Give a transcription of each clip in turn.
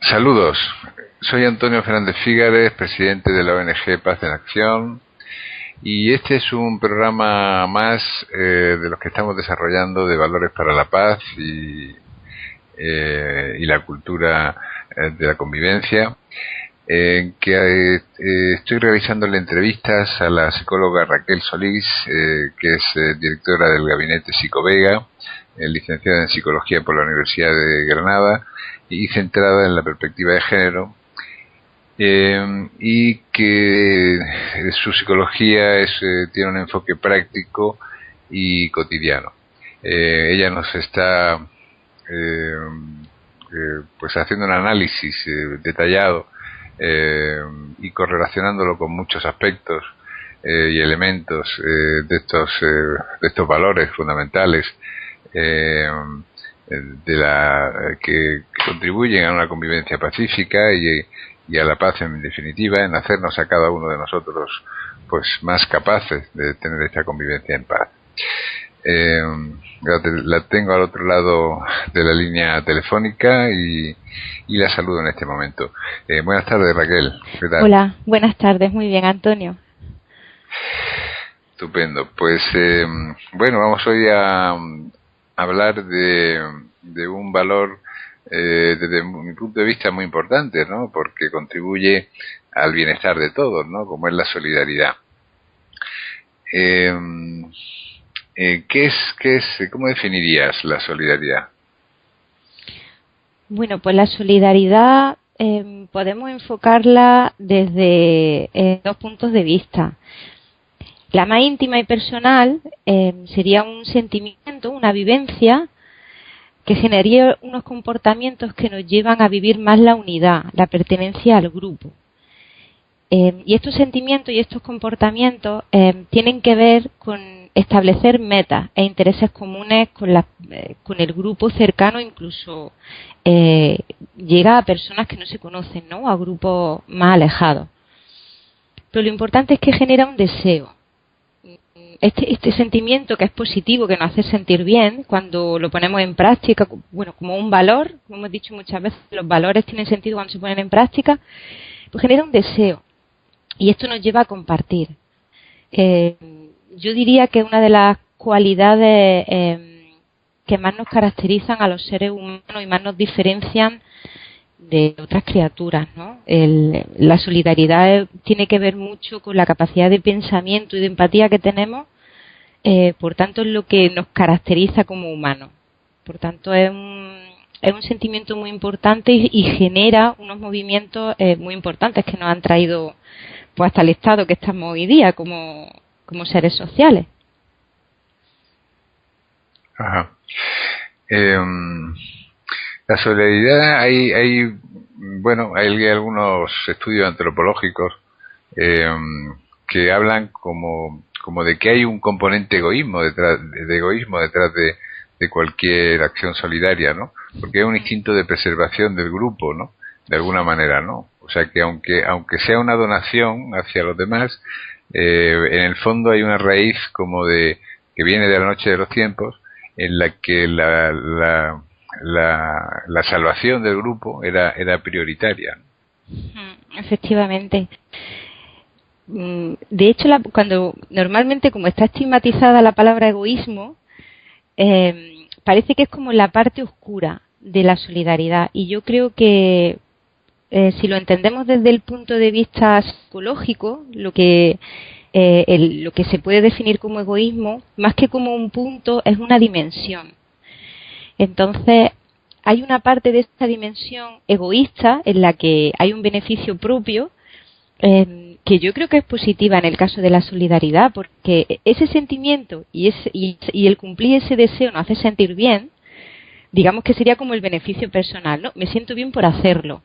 Saludos, soy Antonio Fernández Fígares, presidente de la ONG Paz en Acción, y este es un programa más de los que estamos desarrollando de valores para la paz y la cultura de la convivencia, en que estoy realizando entrevistas a la psicóloga Raquel Solís, que es directora del gabinete Psicovega, licenciada en Psicología por la Universidad de Granada y centrada en la perspectiva de género, y que su psicología tiene un enfoque práctico y cotidiano. Ella nos está pues haciendo un análisis detallado y correlacionándolo con muchos aspectos y elementos de estos valores fundamentales que contribuyen a una convivencia pacífica y a la paz, en definitiva, en hacernos a cada uno de nosotros pues más capaces de tener esta convivencia en paz. La tengo al otro lado de la línea telefónica y la saludo en este momento. Buenas tardes, Raquel. ¿Qué tal? Hola, buenas tardes. Muy bien, Antonio. Estupendo. Pues bueno, vamos hoy a hablar de un valor desde mi punto de vista muy importante, ¿no? Porque contribuye al bienestar de todos, ¿no? Como es la solidaridad. ¿Cómo definirías la solidaridad? Bueno, pues la solidaridad podemos enfocarla desde dos puntos de vista. La más íntima y personal sería un sentimiento, una vivencia que generaría unos comportamientos que nos llevan a vivir más la unidad, la pertenencia al grupo. Y estos sentimientos y estos comportamientos tienen que ver con establecer metas e intereses comunes con el grupo cercano, incluso llega a personas que no se conocen, ¿no? A grupos más alejados. Pero lo importante es que genera un deseo. Este sentimiento que es positivo, que nos hace sentir bien, cuando lo ponemos en práctica, bueno, como un valor, como hemos dicho muchas veces, los valores tienen sentido cuando se ponen en práctica, pues genera un deseo. Y esto nos lleva a compartir. Yo diría que una de las cualidades que más nos caracterizan a los seres humanos y más nos diferencian de otras criaturas, ¿no? La solidaridad tiene que ver mucho con la capacidad de pensamiento y de empatía que tenemos, por tanto es lo que nos caracteriza como humanos. Por tanto es un sentimiento muy importante y genera unos movimientos muy importantes que nos han traído pues hasta el estado que estamos hoy día como seres sociales. Ajá. La solidaridad, hay algunos estudios antropológicos que hablan como de que hay un componente de egoísmo detrás de cualquier acción solidaria, ¿no? Porque hay un instinto de preservación del grupo, ¿no? De alguna manera, ¿no? O sea que aunque sea una donación hacia los demás, en el fondo hay una raíz como que viene de la noche de los tiempos, en la que la salvación del grupo era prioritaria. Efectivamente. De hecho, cuando normalmente, como está estigmatizada la palabra egoísmo, parece que es como la parte oscura de la solidaridad. Y yo creo que si lo entendemos desde el punto de vista psicológico, lo que se puede definir como egoísmo, más que como un punto, es una dimensión. Entonces, hay una parte de esta dimensión egoísta en la que hay un beneficio propio que yo creo que es positiva en el caso de la solidaridad, porque ese sentimiento y el cumplir ese deseo nos hace sentir bien. Digamos que sería como el beneficio personal, ¿no? Me siento bien por hacerlo.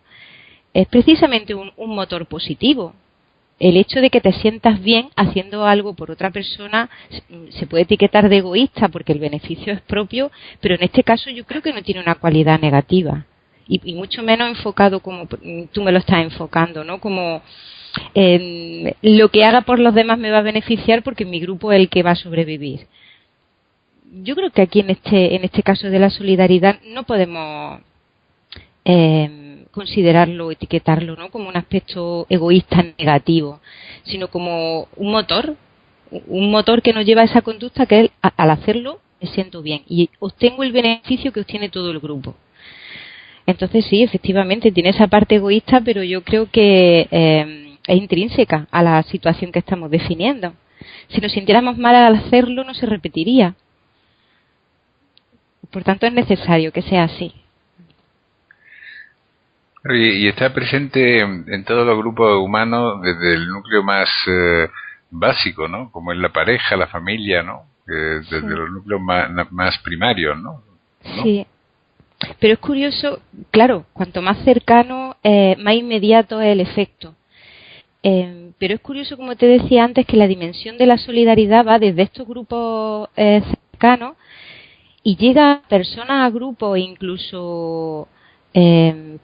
Es precisamente un motor positivo. El hecho de que te sientas bien haciendo algo por otra persona se puede etiquetar de egoísta porque el beneficio es propio, pero en este caso yo creo que no tiene una cualidad negativa y mucho menos enfocado como tú me lo estás enfocando, ¿no? Como lo que haga por los demás me va a beneficiar porque mi grupo es el que va a sobrevivir. Yo creo que aquí en este caso de la solidaridad no podemos considerarlo o etiquetarlo, ¿no?, como un aspecto egoísta negativo, sino como un motor que nos lleva a esa conducta que es, al hacerlo me siento bien y obtengo el beneficio que obtiene todo el grupo. Entonces sí, efectivamente tiene esa parte egoísta, pero yo creo que es intrínseca a la situación que estamos definiendo. Si nos sintiéramos mal al hacerlo, no se repetiría. Por tanto, es necesario que sea así. Y está presente en todos los grupos humanos desde el núcleo más básico, ¿no? Como es la pareja, la familia, ¿no? Desde los núcleos más primarios, ¿no? Sí. Pero es curioso, claro, cuanto más cercano, más inmediato es el efecto. Pero es curioso, como te decía antes, que la dimensión de la solidaridad va desde estos grupos cercanos y llega a personas, a grupos, incluso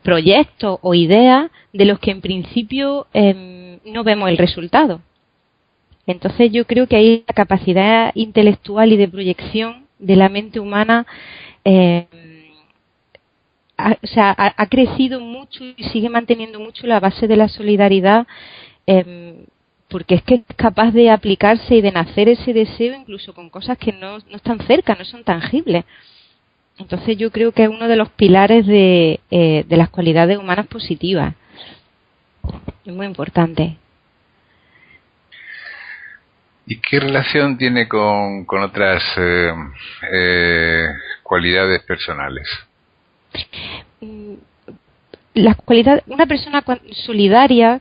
proyectos o ideas de los que en principio no vemos el resultado. Entonces yo creo que ahí la capacidad intelectual y de proyección de la mente humana ha crecido mucho y sigue manteniendo mucho la base de la solidaridad, porque es que es capaz de aplicarse y de nacer ese deseo incluso con cosas que no están cerca, no son tangibles. Entonces yo creo que es uno de los pilares de las cualidades humanas positivas. Es muy importante. ¿Y qué relación tiene con otras cualidades personales? Las cualidades, una persona solidaria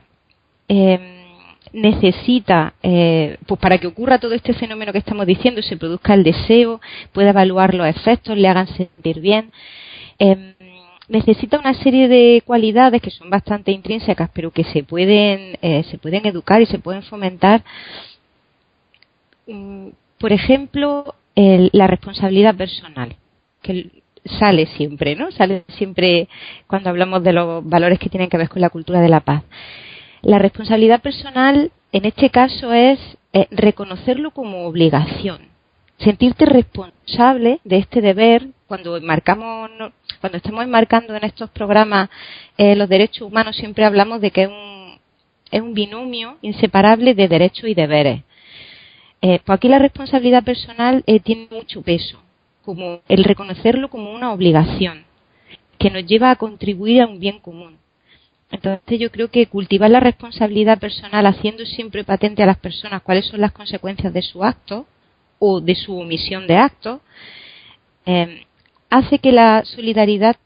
necesita, pues para que ocurra todo este fenómeno que estamos diciendo, se produzca el deseo, pueda evaluar los efectos, le hagan sentir bien, necesita una serie de cualidades que son bastante intrínsecas, pero que se pueden educar y se pueden fomentar. Por ejemplo, la responsabilidad personal, que sale siempre, ¿no? Sale siempre cuando hablamos de los valores que tienen que ver con la cultura de la paz. La responsabilidad personal, en este caso, es reconocerlo como obligación. Sentirte responsable de este deber cuando estamos enmarcando en estos programas los derechos humanos, siempre hablamos de que es un binomio inseparable de derechos y deberes. Pues aquí la responsabilidad personal tiene mucho peso, como el reconocerlo como una obligación que nos lleva a contribuir a un bien común. Entonces yo creo que cultivar la responsabilidad personal, haciendo siempre patente a las personas cuáles son las consecuencias de su acto o de su omisión de actos, hace que la solidaridad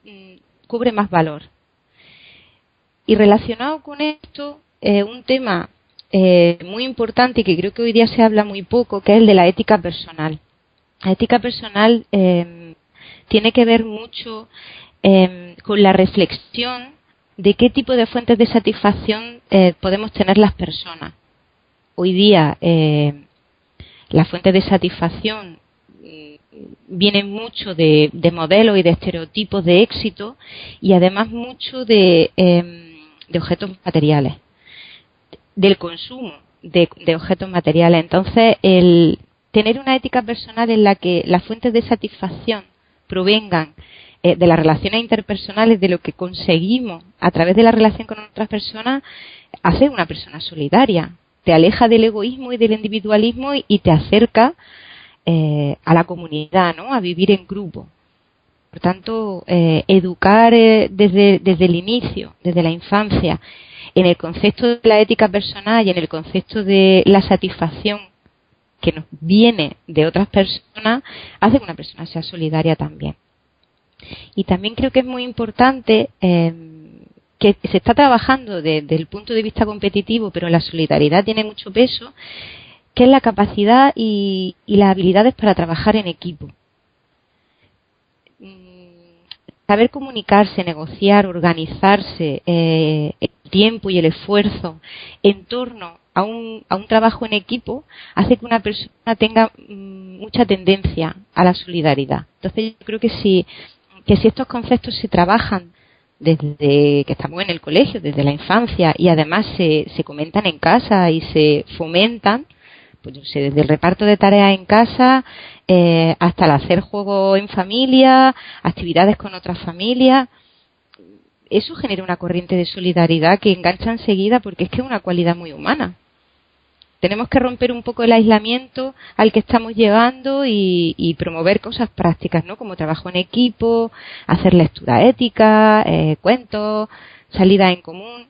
cobre más valor. Y relacionado con esto, un tema muy importante y que creo que hoy día se habla muy poco, que es el de la ética personal. La ética personal tiene que ver mucho con la reflexión de qué tipo de fuentes de satisfacción podemos tener las personas. Hoy día las fuentes de satisfacción vienen mucho de modelos y de estereotipos de éxito y además mucho de objetos materiales, del consumo de objetos materiales. Entonces, el tener una ética personal en la que las fuentes de satisfacción provengan de las relaciones interpersonales, de lo que conseguimos a través de la relación con otras personas, hace una persona solidaria. Te aleja del egoísmo y del individualismo y te acerca a la comunidad, ¿no?, a vivir en grupo. Por tanto, educar desde el inicio, desde la infancia, en el concepto de la ética personal y en el concepto de la satisfacción que nos viene de otras personas, hace que una persona sea solidaria también. Y también creo que es muy importante que se está trabajando desde el punto de vista competitivo, pero la solidaridad tiene mucho peso, que es la capacidad y las habilidades para trabajar en equipo. Saber comunicarse, negociar, organizarse, el tiempo y el esfuerzo en torno a un trabajo en equipo hace que una persona tenga mucha tendencia a la solidaridad. Entonces yo creo que si estos conceptos se trabajan desde que estamos en el colegio, desde la infancia, y además se comentan en casa y se fomentan, pues yo sé, desde el reparto de tareas en casa hasta el hacer juegos en familia, actividades con otras familias, eso genera una corriente de solidaridad que engancha enseguida, porque es que es una cualidad muy humana. Tenemos que romper un poco el aislamiento al que estamos llegando y promover cosas prácticas, ¿no? Como trabajo en equipo, hacer lectura ética, cuentos, salidas en común.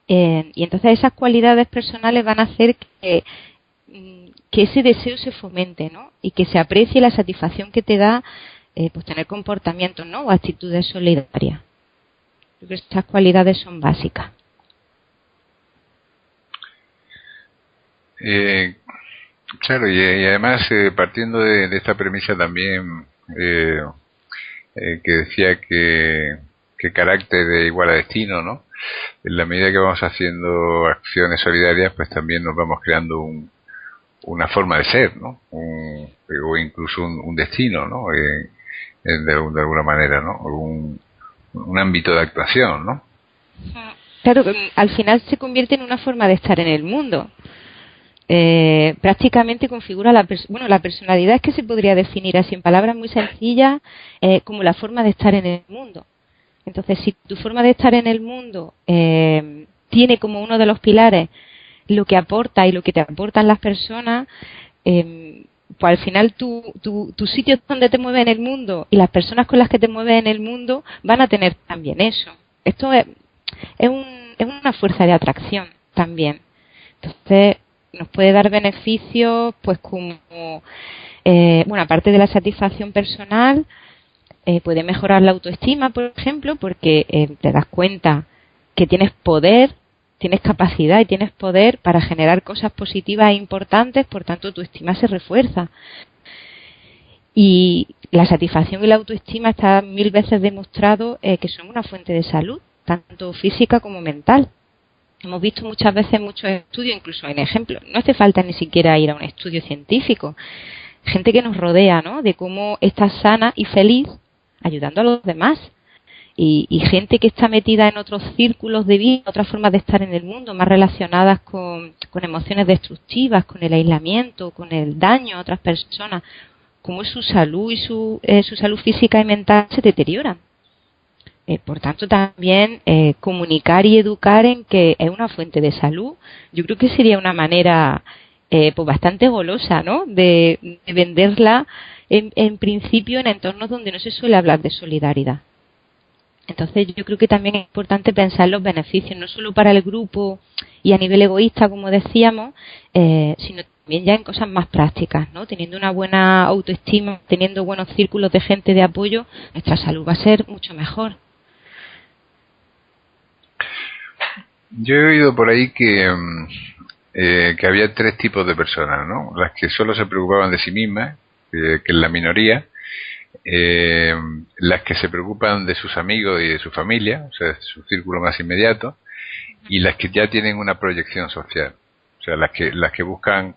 Y entonces esas cualidades personales van a hacer que ese deseo se fomente, ¿no? Y que se aprecie la satisfacción que te da pues tener comportamientos, ¿no? O actitudes solidarias. Yo creo que estas cualidades son básicas. Claro, y además partiendo de esta premisa también que decía que carácter es igual a destino, ¿no? En la medida que vamos haciendo acciones solidarias, pues también nos vamos creando una forma de ser, ¿no? O incluso un destino, ¿no? De alguna manera, ¿no? Un ámbito de actuación, ¿no? Claro, al final se convierte en una forma de estar en el mundo. Prácticamente configura la personalidad, es que se podría definir así en palabras muy sencillas, como la forma de estar en el mundo. Entonces, si tu forma de estar en el mundo tiene como uno de los pilares lo que aporta y lo que te aportan las personas, pues al final tu sitio donde te mueves en el mundo y las personas con las que te mueves en el mundo van a tener también eso. Esto es una fuerza de atracción también. Entonces, nos puede dar beneficios, pues como, aparte de la satisfacción personal, puede mejorar la autoestima, por ejemplo, porque te das cuenta que tienes poder, tienes capacidad y tienes poder para generar cosas positivas e importantes, por tanto tu estima se refuerza. Y la satisfacción y la autoestima está 1000 veces demostrado que son una fuente de salud, tanto física como mental. Hemos visto muchas veces muchos estudios, incluso en ejemplos, no hace falta ni siquiera ir a un estudio científico, gente que nos rodea, ¿no? De cómo está sana y feliz ayudando a los demás. Y gente que está metida en otros círculos de vida, otras formas de estar en el mundo, más relacionadas con emociones destructivas, con el aislamiento, con el daño a otras personas, cómo su salud y su salud física y mental se deterioran. Por tanto, también comunicar y educar en que es una fuente de salud, yo creo que sería una manera pues bastante golosa, ¿no? De venderla en principio en entornos donde no se suele hablar de solidaridad. Entonces yo creo que también es importante pensar en los beneficios, no solo para el grupo y a nivel egoísta, como decíamos, sino también ya en cosas más prácticas, ¿no? Teniendo una buena autoestima, teniendo buenos círculos de gente de apoyo, nuestra salud va a ser mucho mejor. Yo he oído por ahí que había 3 tipos de personas, ¿no? Las que solo se preocupaban de sí mismas, que es la minoría, las que se preocupan de sus amigos y de su familia, o sea, su círculo más inmediato, y las que ya tienen una proyección social, o sea, las que buscan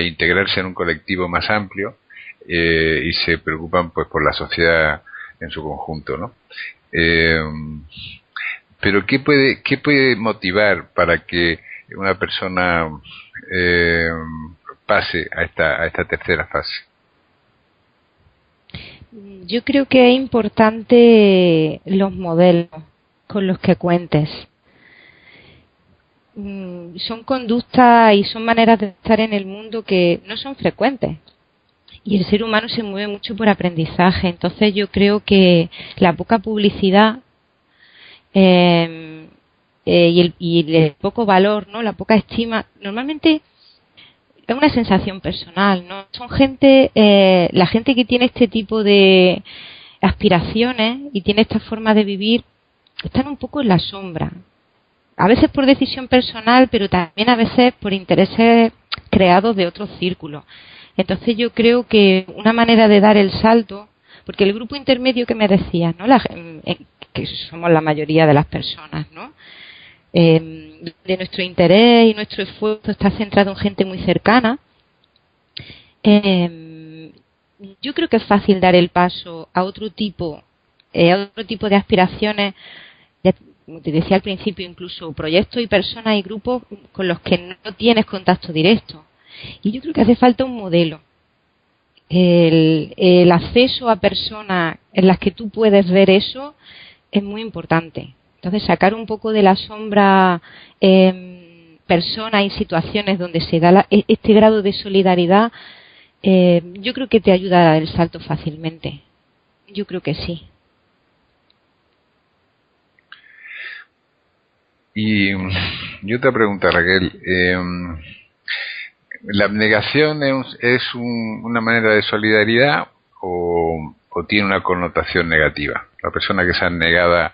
integrarse en un colectivo más amplio y se preocupan pues por la sociedad en su conjunto, ¿no? Pero ¿qué puede motivar para que una persona pase a esta tercera fase? Yo creo que es importante los modelos con los que cuentes. Son conductas y son maneras de estar en el mundo que no son frecuentes. Y el ser humano se mueve mucho por aprendizaje. Entonces yo creo que la poca publicidad y el poco valor, ¿no? La poca estima, normalmente es una sensación personal, ¿no? Son gente, la gente que tiene este tipo de aspiraciones y tiene esta forma de vivir, están un poco en la sombra. A veces por decisión personal, pero también a veces por intereses creados de otros círculos. Entonces yo creo que una manera de dar el salto, porque el grupo intermedio que me decías, ¿no? Que somos la mayoría de las personas, ¿no? De nuestro interés y nuestro esfuerzo está centrado en gente muy cercana. Yo creo que es fácil dar el paso a otro tipo de aspiraciones, como te decía al principio, incluso proyectos y personas y grupos con los que no tienes contacto directo. Y yo creo que hace falta un modelo. El acceso a personas en las que tú puedes ver eso es muy importante. Entonces, sacar un poco de la sombra personas y situaciones donde se da este grado de solidaridad, yo creo que te ayuda a dar el salto fácilmente. Yo creo que sí. Y otra pregunta, Raquel. ¿La abnegación es una manera de solidaridad o tiene una connotación negativa? La persona que es abnegada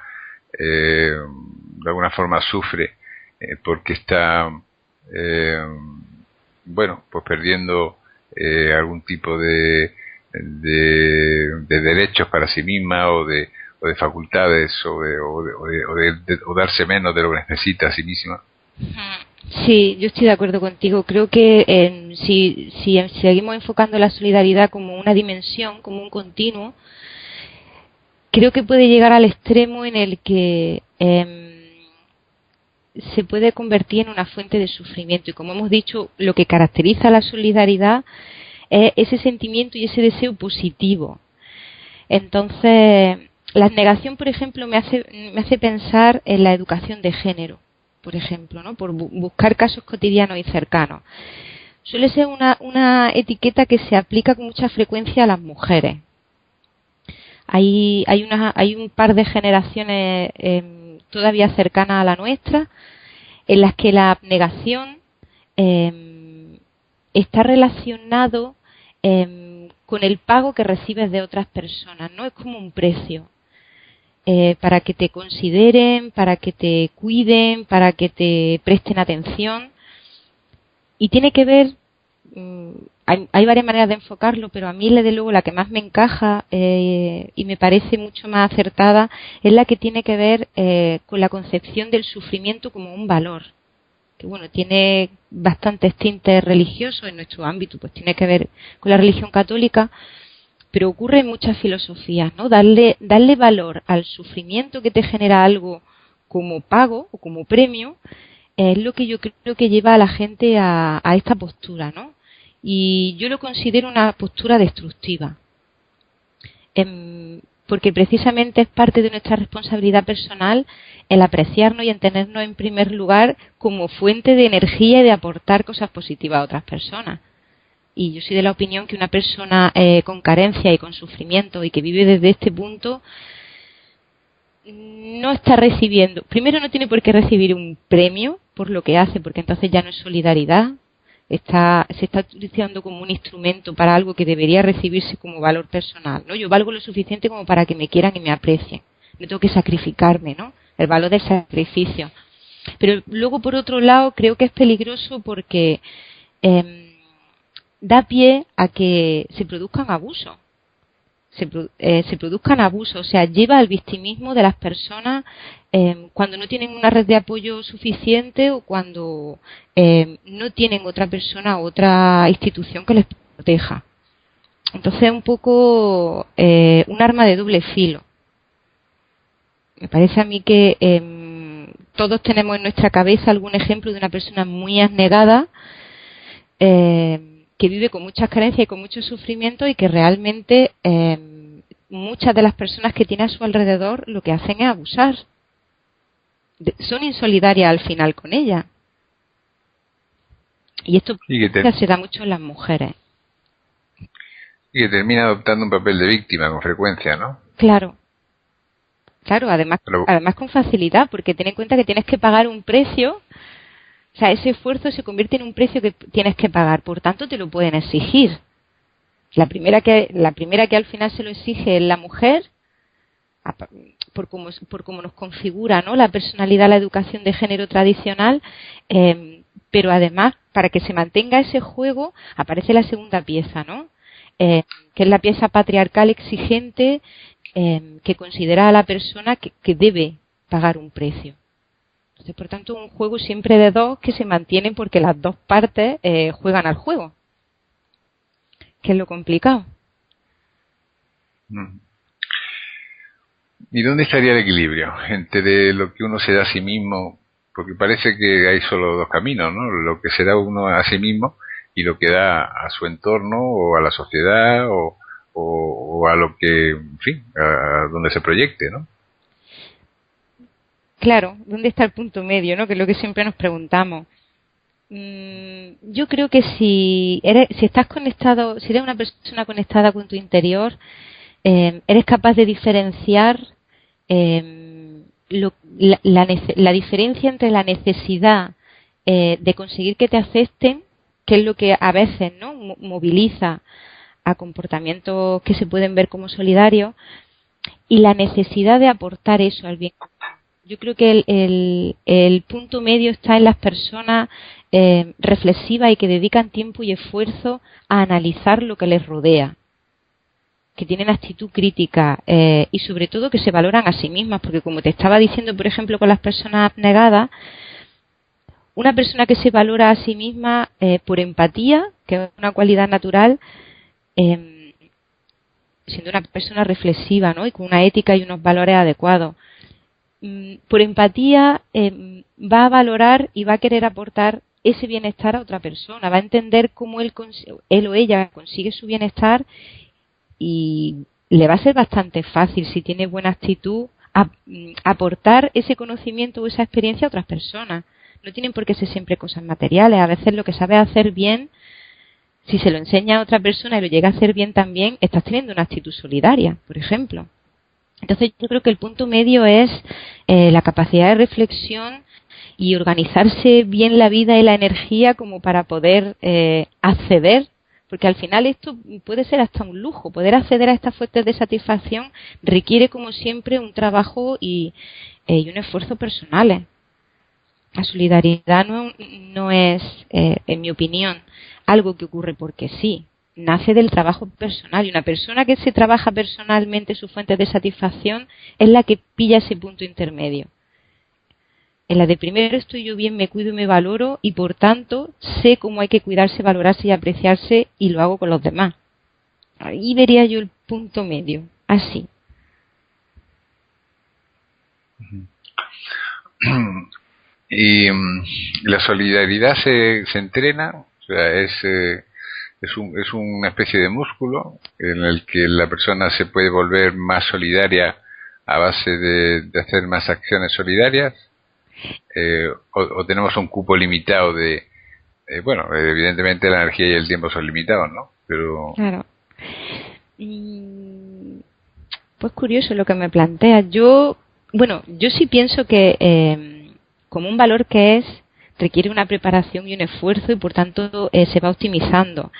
de alguna forma sufre porque está pues perdiendo algún tipo de derechos para sí misma o de facultades o darse menos de lo que necesita a sí misma. Sí, yo estoy de acuerdo contigo. Creo que si seguimos enfocando la solidaridad como una dimensión, como un continuo, creo que puede llegar al extremo en el que se puede convertir en una fuente de sufrimiento. Y como hemos dicho, lo que caracteriza a la solidaridad es ese sentimiento y ese deseo positivo. Entonces, la abnegación, por ejemplo, me hace pensar en la educación de género, por ejemplo, ¿no? Por buscar casos cotidianos y cercanos. Suele ser una etiqueta que se aplica con mucha frecuencia a las mujeres. Hay un par de generaciones todavía cercanas a la nuestra en las que la abnegación está relacionado con el pago que recibes de otras personas, ¿no? Es como un precio. Para que te consideren, para que te cuiden, para que te presten atención. Y tiene que ver, hay varias maneras de enfocarlo, pero a mí desde luego la que más me encaja y me parece mucho más acertada es la que tiene que ver con la concepción del sufrimiento como un valor, que bueno, tiene bastantes tintes religiosos en nuestro ámbito, pues tiene que ver con la religión católica, pero ocurre en muchas filosofías, ¿no? Darle valor al sufrimiento que te genera algo como pago o como premio es lo que yo creo que lleva a la gente a esta postura, ¿no? Y yo lo considero una postura destructiva, porque precisamente es parte de nuestra responsabilidad personal el apreciarnos y en tenernos en primer lugar como fuente de energía y de aportar cosas positivas a otras personas. Y yo soy de la opinión que una persona con carencia y con sufrimiento y que vive desde este punto no está recibiendo, primero no tiene por qué recibir un premio por lo que hace, porque entonces ya no es solidaridad, se está utilizando como un instrumento para algo que debería recibirse como valor personal, ¿no? Yo valgo lo suficiente como para que me quieran y me aprecien, no tengo que sacrificarme, ¿no? El valor del sacrificio. Pero luego, por otro lado, creo que es peligroso porque da pie a que se produzcan abusos. Se produzcan abusos, o sea, lleva al victimismo de las personas cuando no tienen una red de apoyo suficiente o cuando no tienen otra persona o otra institución que les proteja. Entonces es un poco un arma de doble filo. Me parece a mí que todos tenemos en nuestra cabeza algún ejemplo de una persona muy abnegada que vive con muchas carencias y con mucho sufrimiento y que realmente muchas de las personas que tiene a su alrededor lo que hacen es abusar. Son insolidarias al final con ella. Y esto se da mucho en las mujeres. Y que termina adoptando un papel de víctima con frecuencia, ¿no? Claro, además con facilidad, porque ten en cuenta que tienes que pagar un precio. O sea, ese esfuerzo se convierte en un precio que tienes que pagar, por tanto te lo pueden exigir. La primera que al final se lo exige es la mujer, por cómo nos configura, ¿no?, la personalidad, la educación de género tradicional, pero además, para que se mantenga ese juego, aparece la segunda pieza, ¿no?, que es la pieza patriarcal exigente, que considera a la persona que debe pagar un precio. Entonces, por tanto, un juego siempre de dos que se mantienen porque las dos partes juegan al juego, que es lo complicado. ¿Y dónde estaría el equilibrio entre lo que uno se da a sí mismo? Porque parece que hay solo dos caminos, ¿no? Lo que se da uno a sí mismo y lo que da a su entorno o a la sociedad o a lo que, en fin, a donde se proyecte, ¿no? claro, ¿dónde está el punto medio, no? Que es lo que siempre nos preguntamos. Yo creo que si estás conectado, si eres una persona conectada con tu interior, eres capaz de diferenciar la diferencia entre la necesidad de conseguir que te acepten, que es lo que a veces, ¿no?, moviliza a comportamientos que se pueden ver como solidarios, y la necesidad de aportar eso al bien. Yo creo que el punto medio está en las personas reflexivas y que dedican tiempo y esfuerzo a analizar lo que les rodea, que tienen actitud crítica y sobre todo que se valoran a sí mismas, porque como te estaba diciendo, por ejemplo, con las personas abnegadas, una persona que se valora a sí misma por empatía, que es una cualidad natural, siendo una persona reflexiva, ¿no?, y con una ética y unos valores adecuados, por empatía va a valorar y va a querer aportar ese bienestar a otra persona, va a entender cómo él o ella consigue su bienestar, y le va a ser bastante fácil, si tiene buena actitud, aportar ese conocimiento o esa experiencia a otras personas. No tienen por qué ser siempre cosas materiales. A veces lo que sabes hacer bien, si se lo enseña a otra persona y lo llega a hacer bien también, estás teniendo una actitud solidaria, por ejemplo. Entonces yo creo que el punto medio es la capacidad de reflexión y organizarse bien la vida y la energía como para poder acceder, porque al final esto puede ser hasta un lujo. Poder acceder a estas fuentes de satisfacción requiere, como siempre, un trabajo y un esfuerzo personales. La solidaridad no es, en mi opinión, algo que ocurre porque sí. Nace del trabajo personal, y una persona que se trabaja personalmente sus fuentes de satisfacción es la que pilla ese punto intermedio. En la de primero estoy yo bien, me cuido y me valoro, y por tanto sé cómo hay que cuidarse, valorarse y apreciarse, y lo hago con los demás. Ahí vería yo el punto medio, así. Y la solidaridad se entrena, o sea, es una especie de músculo en el que la persona se puede volver más solidaria a base de hacer más acciones solidarias, o tenemos un cupo limitado bueno, evidentemente la energía y el tiempo son limitados, ¿no? Pero claro. Pues curioso lo que me planteas. Yo sí pienso que como un valor que es, requiere una preparación y un esfuerzo, y por tanto se va optimizando.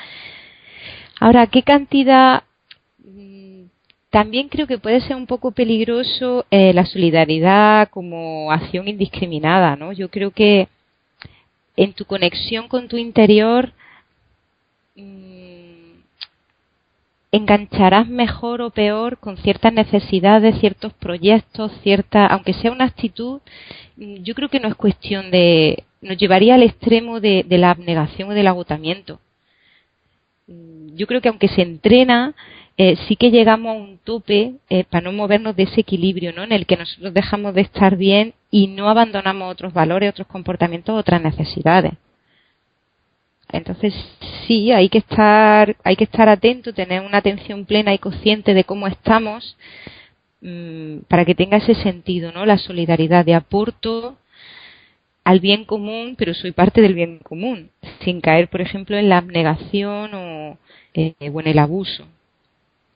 Ahora, ¿qué cantidad? También creo que puede ser un poco peligroso la solidaridad como acción indiscriminada, ¿no? Yo creo que en tu conexión con tu interior engancharás mejor o peor con ciertas necesidades, ciertos proyectos, aunque sea una actitud. Yo creo que no es cuestión nos llevaría al extremo de la abnegación o del agotamiento. Yo creo que aunque se entrena, sí que llegamos a un tope para no movernos de ese equilibrio, ¿no?, en el que nosotros dejamos de estar bien y no abandonamos otros valores, otros comportamientos, otras necesidades. Entonces sí, hay que estar atento, tener una atención plena y consciente de cómo estamos, para que tenga ese sentido, ¿no?, la solidaridad de aporto al bien común, pero soy parte del bien común, sin caer, por ejemplo, en la abnegación o en el abuso.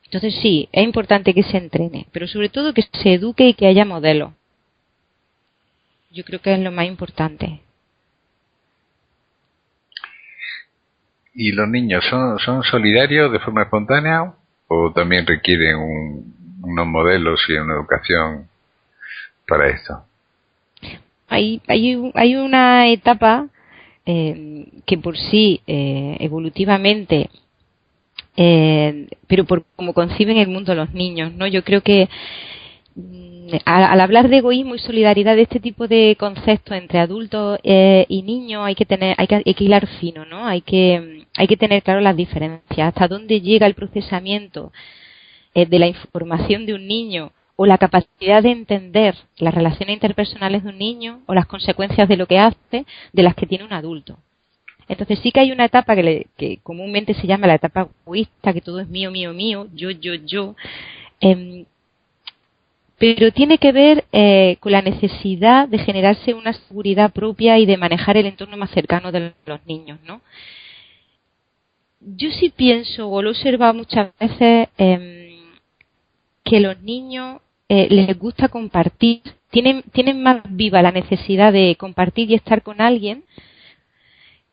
Entonces sí, es importante que se entrene, pero sobre todo que se eduque y que haya modelos. Yo creo que es lo más importante. ¿Y los niños son solidarios de forma espontánea o también requieren unos modelos y una educación para esto? Hay una etapa que por sí evolutivamente, pero por cómo conciben el mundo los niños, ¿no? Yo creo que al hablar de egoísmo y solidaridad, de este tipo de conceptos entre adultos y niños, hay que hilar fino, ¿no? Hay que tener claro las diferencias, hasta dónde llega el procesamiento de la información de un niño, o la capacidad de entender las relaciones interpersonales de un niño o las consecuencias de lo que hace, de las que tiene un adulto. Entonces sí que hay una etapa que comúnmente se llama la etapa egoísta, que todo es mío, mío, mío, yo, pero tiene que ver con la necesidad de generarse una seguridad propia y de manejar el entorno más cercano de los niños, ¿no? Yo sí pienso, o lo he observado muchas veces, que los niños les gusta compartir, tienen más viva la necesidad de compartir y estar con alguien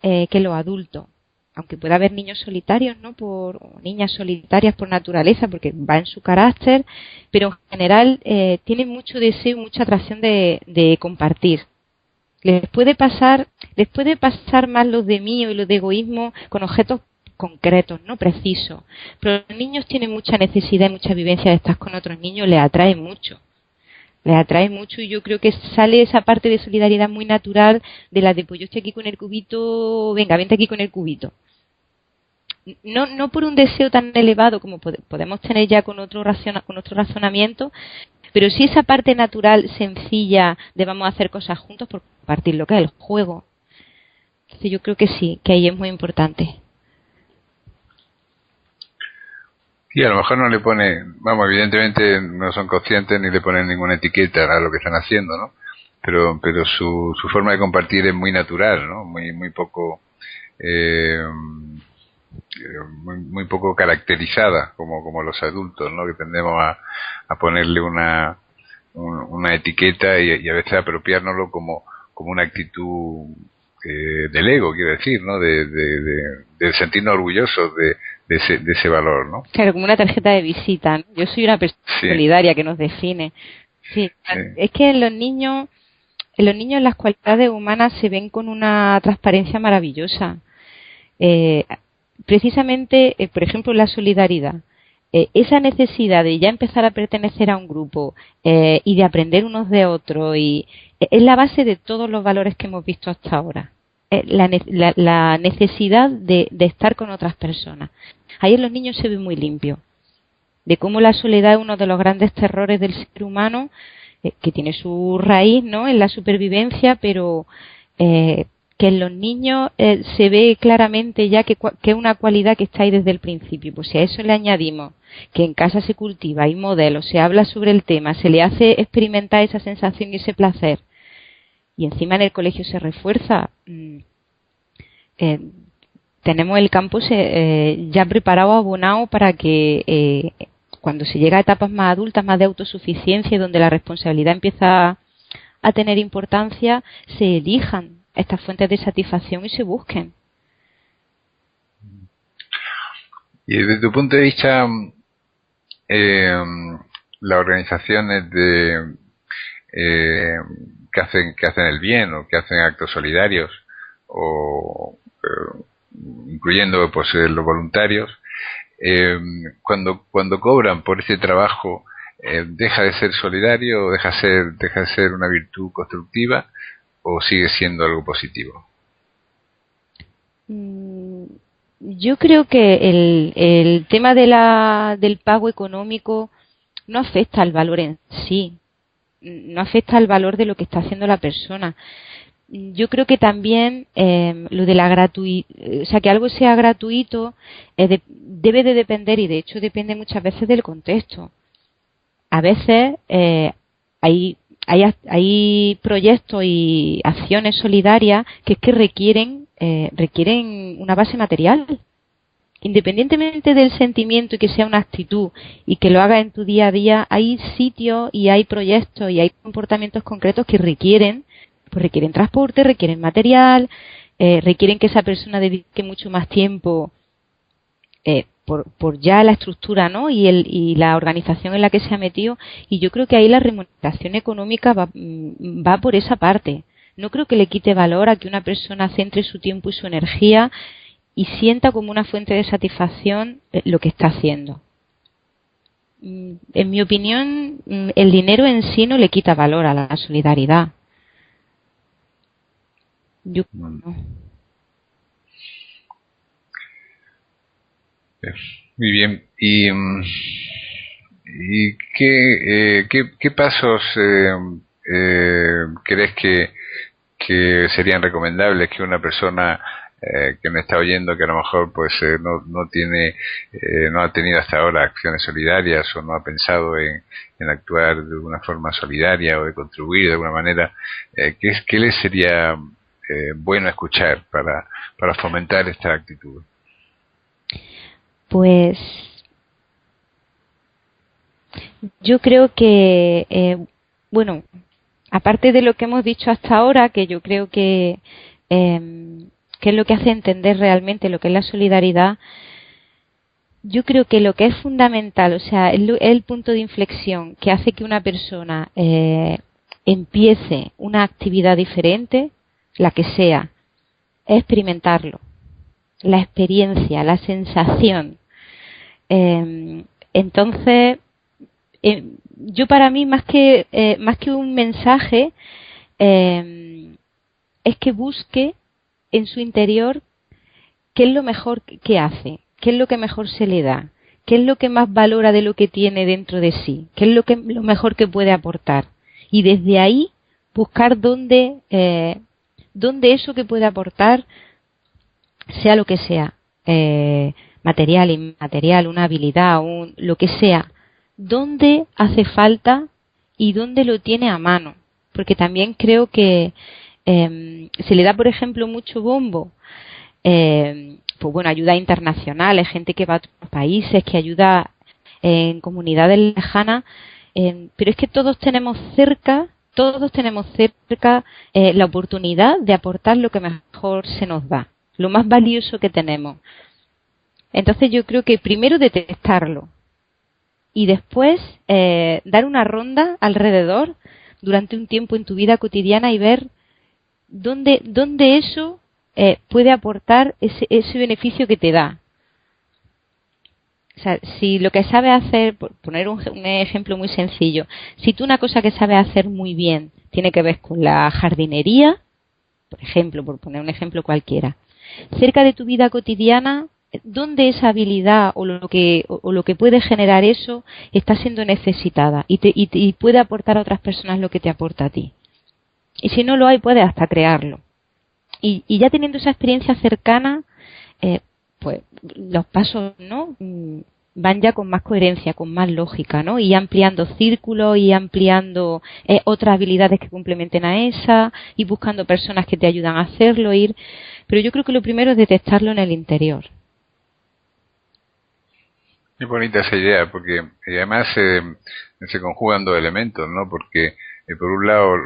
que los adultos. Aunque pueda haber niños solitarios, ¿no? O niñas solitarias por naturaleza, porque va en su carácter, pero en general tienen mucho deseo, mucha atracción de compartir. Les puede pasar más los de mí y los de egoísmo con objetos concretos, no precisos. Pero los niños tienen mucha necesidad y mucha vivencia de estar con otros niños, les atrae mucho. Y yo creo que sale esa parte de solidaridad muy natural de la de pues yo estoy aquí con el cubito, venga, vente aquí con el cubito. No por un deseo tan elevado como podemos tener ya con otro razonamiento, pero sí esa parte natural, sencilla, de vamos a hacer cosas juntos por compartir lo que es el juego. Entonces yo creo que sí, que ahí es muy importante. Y a lo mejor no le pone, vamos, evidentemente no son conscientes ni le ponen ninguna etiqueta a lo que están haciendo, ¿no? Pero su forma de compartir es muy natural, ¿no? Muy poco muy poco caracterizada como los adultos, ¿no? Que tendemos a ponerle una etiqueta y a veces apropiárnoslo como una actitud del ego, quiero decir, ¿no? De sentirnos orgullosos de ese valor, ¿no? Claro, como una tarjeta de visita, ¿no? Yo soy una persona solidaria que nos define. Sí. Es que en los niños las cualidades humanas se ven con una transparencia maravillosa. Precisamente, por ejemplo, la solidaridad. Esa necesidad de ya empezar a pertenecer a un grupo y de aprender unos de otros es la base de todos los valores que hemos visto hasta ahora. La necesidad de estar con otras personas. Ahí en los niños se ve muy limpio. De cómo la soledad es uno de los grandes terrores del ser humano, que tiene su raíz, ¿no?, en la supervivencia, pero que en los niños se ve claramente ya que es una cualidad que está ahí desde el principio. Pues si a eso le añadimos que en casa se cultiva, hay modelos, se habla sobre el tema, se le hace experimentar esa sensación y ese placer, y encima en el colegio se refuerza, tenemos el campus ya preparado, abonado para que cuando se llega a etapas más adultas, más de autosuficiencia, donde la responsabilidad empieza a tener importancia, se elijan estas fuentes de satisfacción y se busquen. Y desde tu punto de vista, las organizaciones que hacen el bien o que hacen actos solidarios, o incluyendo pues los voluntarios, cuando cobran por ese trabajo, deja de ser solidario, deja de ser una virtud constructiva, o sigue siendo algo positivo. Yo creo que el tema del pago económico no afecta al valor en sí, no afecta al valor de lo que está haciendo la persona. Yo creo que también lo de la gratuidad, o sea, que algo sea gratuito debe de depender, y de hecho depende muchas veces del contexto. A veces hay proyectos y acciones solidarias que requieren una base material. Independientemente del sentimiento y que sea una actitud y que lo haga en tu día a día, hay sitios y hay proyectos y hay comportamientos concretos que requieren transporte, requieren material, requieren que esa persona dedique mucho más tiempo por ya la estructura, ¿no?, y la organización en la que se ha metido, y yo creo que ahí la remuneración económica va por esa parte. No creo que le quite valor a que una persona centre su tiempo y su energía y sienta como una fuente de satisfacción lo que está haciendo. En mi opinión, el dinero en sí no le quita valor a la solidaridad. Yo no. Muy bien. ¿Y qué pasos crees que serían recomendables que una persona que me está oyendo, que a lo mejor pues no tiene, no ha tenido hasta ahora acciones solidarias o no ha pensado en actuar de una forma solidaria o de contribuir de alguna manera, ¿qué le sería bueno escuchar para fomentar esta actitud? Pues yo creo que, bueno, aparte de lo que hemos dicho hasta ahora, que yo creo que es lo que hace entender realmente lo que es la solidaridad, yo creo que lo que es fundamental, o sea, el punto de inflexión que hace que una persona empiece una actividad diferente, la que sea, es experimentarlo, la experiencia, la sensación. Entonces, yo para mí más que un mensaje es que busque en su interior qué es lo mejor que hace, qué es lo que mejor se le da, qué es lo que más valora de lo que tiene dentro de sí, qué es lo mejor que puede aportar, y desde ahí buscar dónde eso que puede aportar, sea lo que sea, material, inmaterial, una habilidad, lo que sea, dónde hace falta y dónde lo tiene a mano. Porque también creo que se le da, por ejemplo, mucho bombo, pues bueno, ayuda internacional, gente que va a otros países, que ayuda en comunidades lejanas, pero es que todos tenemos cerca la oportunidad de aportar lo que mejor se nos da, lo más valioso que tenemos. Entonces yo creo que primero detectarlo y después dar una ronda alrededor durante un tiempo en tu vida cotidiana y ver dónde eso puede aportar ese beneficio que te da. O sea, si lo que sabes hacer, por poner un ejemplo muy sencillo, si tú una cosa que sabes hacer muy bien tiene que ver con la jardinería, por ejemplo, por poner un ejemplo cualquiera, cerca de tu vida cotidiana, ¿dónde esa habilidad o lo que puede generar eso está siendo necesitada y puede aportar a otras personas lo que te aporta a ti? Y si no lo hay, puedes hasta crearlo. Y ya teniendo esa experiencia cercana, pues los pasos, ¿no?, van ya con más coherencia, con más lógica, ¿no? Y ampliando círculos y ampliando otras habilidades que complementen a esa, y buscando personas que te ayudan a hacerlo, pero yo creo que lo primero es detectarlo en el interior. Muy bonita esa idea, porque además se conjugan dos elementos, ¿no? Porque por un lado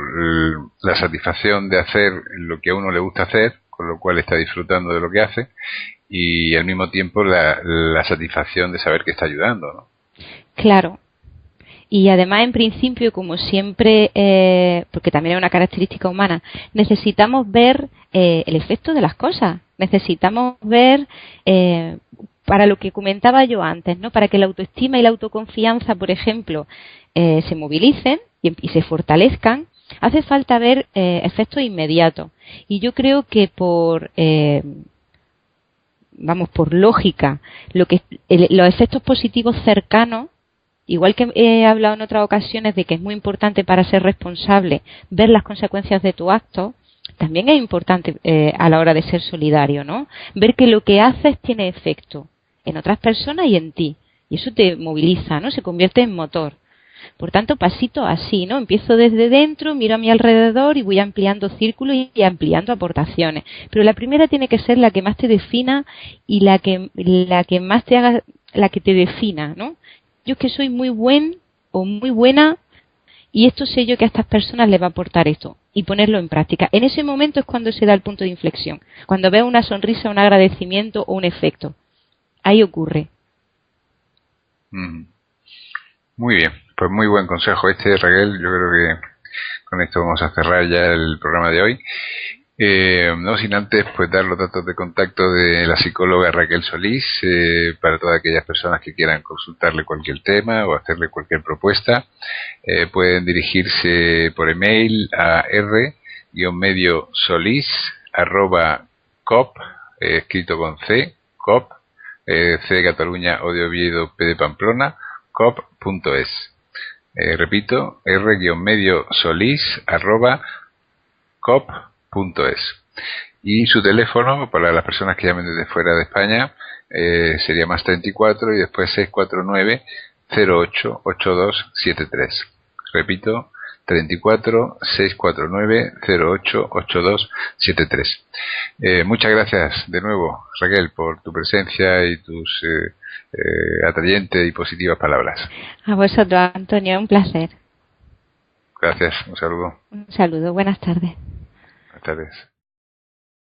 la satisfacción de hacer lo que a uno le gusta hacer, con lo cual está disfrutando de lo que hace, y al mismo tiempo la satisfacción de saber que está ayudando, ¿no? Claro. Y además, en principio, como siempre, porque también es una característica humana, necesitamos ver el efecto de las cosas. Necesitamos ver, para lo que comentaba yo antes, ¿no?, para que la autoestima y la autoconfianza, por ejemplo, se movilicen y se fortalezcan, hace falta ver efectos inmediatos. Y yo creo que por lógica, los efectos positivos cercanos, igual que he hablado en otras ocasiones de que es muy importante para ser responsable ver las consecuencias de tu acto, también es importante a la hora de ser solidario, ¿no? Ver que lo que haces tiene efecto en otras personas y en ti. Y eso te moviliza, ¿no? Se convierte en motor. Por tanto, pasito así, ¿no? Empiezo desde dentro, miro a mi alrededor y voy ampliando círculos y ampliando aportaciones. Pero la primera tiene que ser la que más te defina y la que más te haga, la que te defina, ¿no? Yo es que soy muy buen o muy buena y esto sé yo que a estas personas les va a aportar esto, y ponerlo en práctica. En ese momento es cuando se da el punto de inflexión, cuando veo una sonrisa, un agradecimiento o un efecto. Ahí ocurre. Muy bien, pues muy buen consejo Raquel. Yo creo que con esto vamos a cerrar ya el programa de hoy. No sin antes pues dar los datos de contacto de la psicóloga Raquel Solís, para todas aquellas personas que quieran consultarle cualquier tema o hacerle cualquier propuesta. Pueden dirigirse por email a r-solís@cop, escrito con C, cop, C de Cataluña, O de Oviedo, P de Pamplona, cop.es. Repito, r-solís@cop.es. Y su teléfono, para las personas que llamen desde fuera de España, sería más 34 y después 649 08 8273. Repito, 34 649 08 8273. Muchas gracias de nuevo, Raquel, por tu presencia y tus atrayentes y positivas palabras. A vosotros, Antonio, un placer. Gracias, un saludo. Un saludo, buenas tardes. Buenas tardes.